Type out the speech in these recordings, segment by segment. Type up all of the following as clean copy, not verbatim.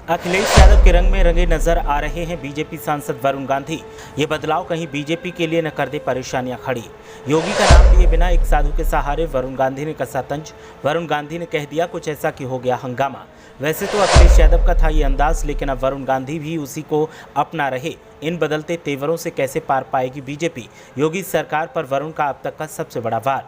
अखिलेश यादव के रंग में रंगे नजर आ रहे हैं बीजेपी सांसद वरुण गांधी। ये बदलाव कहीं बीजेपी के लिए न कर दे परेशानियां खड़ी। योगी का नाम लिए बिना एक साधु के सहारे वरुण गांधी ने कसा तंज। वरुण गांधी ने कह दिया कुछ ऐसा कि हो गया हंगामा। वैसे तो अखिलेश यादव का था ये अंदाज, लेकिन अब वरुण गांधी भी उसी को अपना रहे। इन बदलते तेवरों से कैसे पार पाएगी बीजेपी? योगी सरकार पर वरुण का अब तक का सबसे बड़ा वार।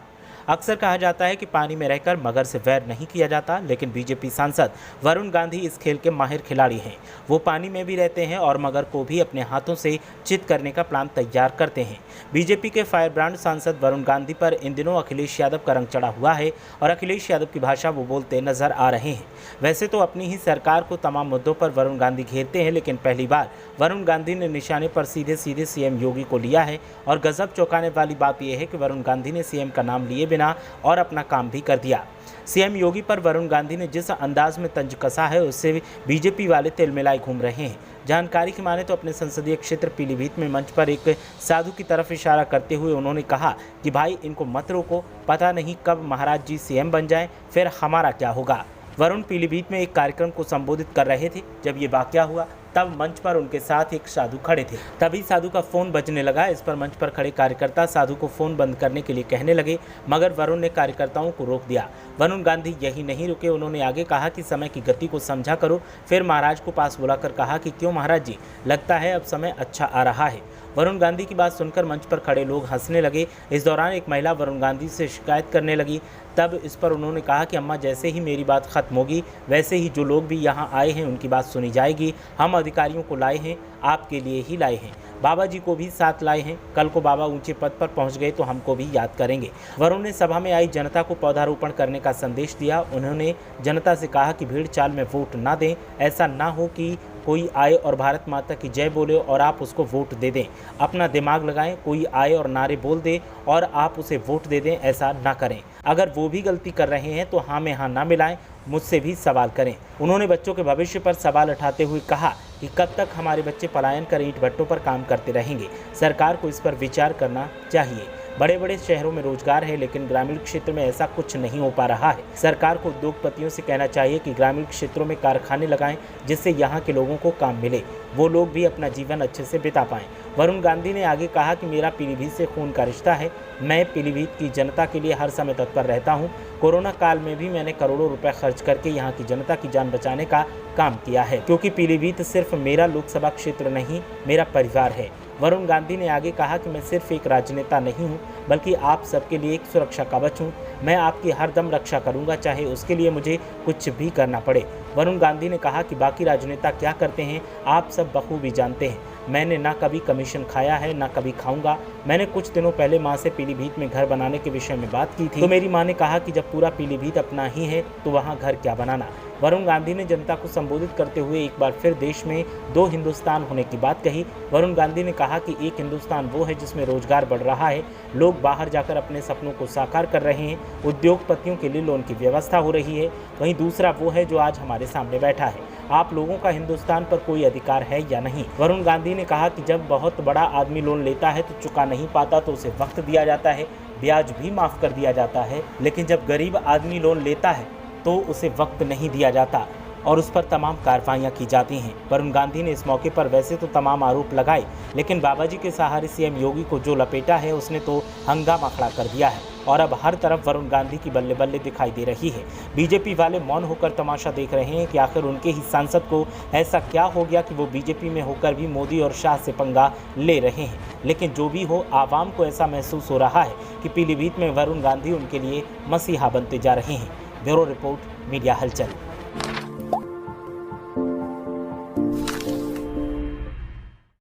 अक्सर कहा जाता है कि पानी में रहकर मगर से वैर नहीं किया जाता, लेकिन बीजेपी सांसद वरुण गांधी इस खेल के माहिर खिलाड़ी हैं। वो पानी में भी रहते हैं और मगर को भी अपने हाथों से चित करने का प्लान तैयार करते हैं। बीजेपी के फायर ब्रांड सांसद वरुण गांधी पर इन दिनों अखिलेश यादव का रंग चढ़ा हुआ है और अखिलेश यादव की भाषा वो बोलते नजर आ रहे हैं। वैसे तो अपनी ही सरकार को तमाम मुद्दों पर वरुण गांधी घेरते हैं, लेकिन पहली बार वरुण गांधी ने निशाने पर सीधे सीधे सीएम योगी को लिया है। और गजब चौंकाने वाली बात यह है कि वरुण गांधी ने सीएम का नाम लिए बिना और अपना काम भी कर दिया। सीएम योगी पर वरुण गांधी ने जिस अंदाज में तंज कसा है, उससे बीजेपी वाले तिलमिलाए घूम रहे हैं। जानकारी की माने तो अपने संसदीय क्षेत्र पीलीभीत में मंच पर एक साधु की तरफ इशारा करते हुए उन्होंने कहा कि भाई इनको मत रोको, पता नहीं कब महाराज जी सीएम बन जाएं, फिर हमारा क्या होगा। वरुण पीलीभीत में एक कार्यक्रम को संबोधित कर रहे थे। जब ये वाकया हुआ तब मंच पर उनके साथ एक साधु खड़े थे। तभी साधु का फोन बजने लगा। इस पर मंच पर खड़े कार्यकर्ता साधु को फोन बंद करने के लिए कहने लगे, मगर वरुण ने कार्यकर्ताओं को रोक दिया। वरुण गांधी यही नहीं रुके, उन्होंने आगे कहा कि समय की गति को समझा करो। फिर महाराज को पास बुलाकर कहा कि क्यों महाराज जी, लगता है अब समय अच्छा आ रहा है। वरुण गांधी की बात सुनकर मंच पर खड़े लोग हंसने लगे। इस दौरान एक महिला वरुण गांधी से शिकायत करने लगी। तब इस पर उन्होंने कहा कि अम्मा, जैसे ही मेरी बात खत्म होगी वैसे ही जो लोग भी यहाँ आए हैं उनकी बात सुनी जाएगी। हम अधिकारियों को लाए हैं, आपके लिए ही लाए हैं। बाबा जी को भी साथ लाए हैं। कल को बाबा ऊंचे पद पर पहुंच गए तो हमको भी याद करेंगे। वरुण ने सभा में आई जनता को पौधारोपण करने का संदेश दिया। उन्होंने जनता से कहा कि भीड़ चाल में वोट ना दें। ऐसा ना हो कि कोई आए और भारत माता की जय बोले और आप उसको वोट दे दें। अपना दिमाग लगाएं, कोई आए और नारे बोल दे और आप उसे वोट दे दें, ऐसा ना करें। अगर वो भी गलती कर रहे हैं तो हाँ में हाँ ना मिलाएं, मुझसे भी सवाल करें। उन्होंने बच्चों के भविष्य पर सवाल उठाते हुए कहा कि कब तक हमारे बच्चे पलायन कर ईंट भट्टों पर काम करते रहेंगे। सरकार को इस पर विचार करना चाहिए। बड़े बड़े शहरों में रोजगार है, लेकिन ग्रामीण क्षेत्र में ऐसा कुछ नहीं हो पा रहा है। सरकार को उद्योगपतियों से कहना चाहिए कि ग्रामीण क्षेत्रों में कारखाने लगाएं, जिससे यहाँ के लोगों को काम मिले, वो लोग भी अपना जीवन अच्छे से बिता पाएं। वरुण गांधी ने आगे कहा कि मेरा पीलीभीत से खून का रिश्ता है। मैं पीलीभीत की जनता के लिए हर समय तत्पर रहता हूँ। कोरोना काल में भी मैंने करोड़ों रुपए खर्च करके यहाँ की जनता की जान बचाने का काम किया है, क्योंकि पीलीभीत सिर्फ मेरा लोकसभा क्षेत्र नहीं, मेरा परिवार है। वरुण गांधी ने आगे कहा कि मैं सिर्फ एक राजनेता नहीं हूं, बल्कि आप सबके लिए एक सुरक्षा कवच हूं। मैं आपकी हर दम रक्षा करूंगा, चाहे उसके लिए मुझे कुछ भी करना पड़े। वरुण गांधी ने कहा कि बाकी राजनेता क्या करते हैं आप सब बखूबी जानते हैं। मैंने ना कभी कमीशन खाया है, ना कभी खाऊंगा। मैंने कुछ दिनों पहले माँ से पीलीभीत में घर बनाने के विषय में बात की थी, तो मेरी माँ ने कहा कि जब पूरा पीलीभीत अपना ही है तो वहाँ घर क्या बनाना। वरुण गांधी ने जनता को संबोधित करते हुए एक बार फिर देश में दो हिंदुस्तान होने की बात कही। वरुण गांधी ने कहा कि एक हिंदुस्तान वो है जिसमें रोजगार बढ़ रहा है, लोग बाहर जाकर अपने सपनों को साकार कर रहे हैं, उद्योगपतियों के लिए लोन की व्यवस्था हो रही है। वहीं दूसरा वो है जो आज हमारे सामने बैठा है। आप लोगों का हिंदुस्तान पर कोई अधिकार है या नहीं। वरुण गांधी ने कहा कि जब बहुत बड़ा आदमी लोन लेता है तो चुका नहीं पाता तो उसे वक्त दिया जाता है, ब्याज भी माफ कर दिया जाता है। लेकिन जब गरीब आदमी लोन लेता है तो उसे वक्त नहीं दिया जाता और उस पर तमाम कार्रवाइयाँ की जाती हैं। वरुण गांधी ने इस मौके पर वैसे तो तमाम आरोप लगाए, लेकिन बाबा जी के सहारे सीएम योगी को जो लपेटा है उसने तो हंगामा खड़ा कर दिया है और अब हर तरफ वरुण गांधी की बल्ले बल्ले दिखाई दे रही है। बीजेपी वाले मौन होकर तमाशा देख रहे हैं कि आखिर उनके ही सांसद को ऐसा क्या हो गया कि वो बीजेपी में होकर भी मोदी और शाह से पंगा ले रहे हैं। लेकिन जो भी हो, आवाम को ऐसा महसूस हो रहा है कि पीलीभीत में वरुण गांधी उनके लिए मसीहा बनते जा रहे हैं। ब्यूरो रिपोर्ट, मीडिया हलचल।